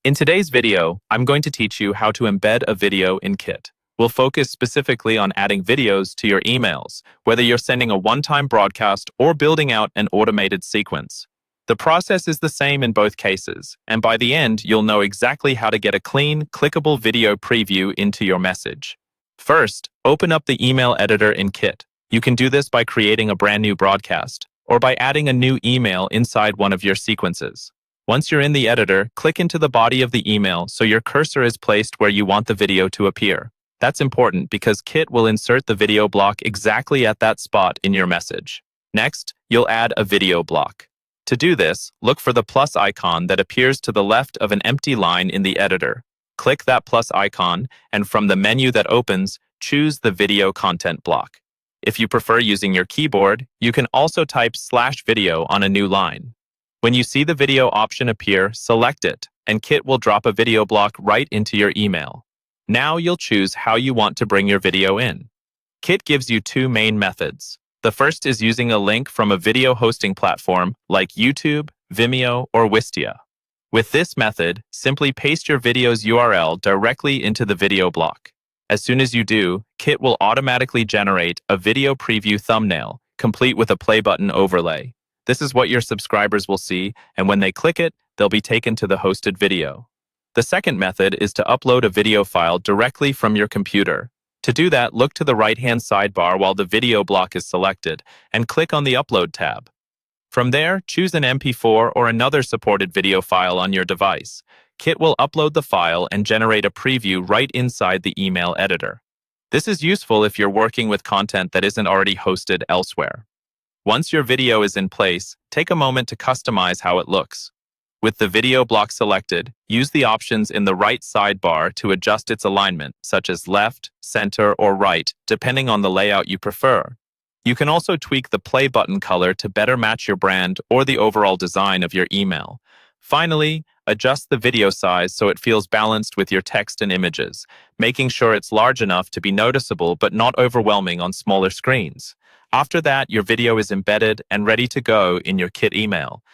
In today's video, I'm going to teach you how to embed a video in Kit. We'll focus specifically on adding videos to your emails, whether you're sending a one-time broadcast or building out an automated sequence. The process is the same in both cases, and by the end, you'll know exactly how to get a clean, clickable video preview into your message. First, open up the email editor in Kit. You can do this by creating a brand new broadcast, or by adding a new email inside one of your sequences. Once you're in the editor, click into the body of the email so your cursor is placed where you want the video to appear. That's important because Kit will insert the video block exactly at that spot in your message. Next, you'll add a video block. To do this, look for the plus icon that appears to the left of an empty line in the editor. Click that plus icon, and from the menu that opens, choose the video content block. If you prefer using your keyboard, you can also type /video on a new line. When you see the video option appear, select it, and Kit will drop a video block right into your email. Now you'll choose how you want to bring your video in. Kit gives you two main methods. The first is using a link from a video hosting platform like YouTube, Vimeo, or Wistia. With this method, simply paste your video's URL directly into the video block. As soon as you do, Kit will automatically generate a video preview thumbnail, complete with a play button overlay. This is what your subscribers will see, and when they click it, they'll be taken to the hosted video. The second method is to upload a video file directly from your computer. To do that, look to the right-hand sidebar while the video block is selected, and click on the Upload tab. From there, choose an MP4 or another supported video file on your device. Kit will upload the file and generate a preview right inside the email editor. This is useful if you're working with content that isn't already hosted elsewhere. Once your video is in place, take a moment to customize how it looks. With the video block selected, use the options in the right sidebar to adjust its alignment, such as left, center, or right, depending on the layout you prefer. You can also tweak the play button color to better match your brand or the overall design of your email. Finally, adjust the video size so it feels balanced with your text and images, making sure it's large enough to be noticeable but not overwhelming on smaller screens. After that, your video is embedded and ready to go in your Kit email.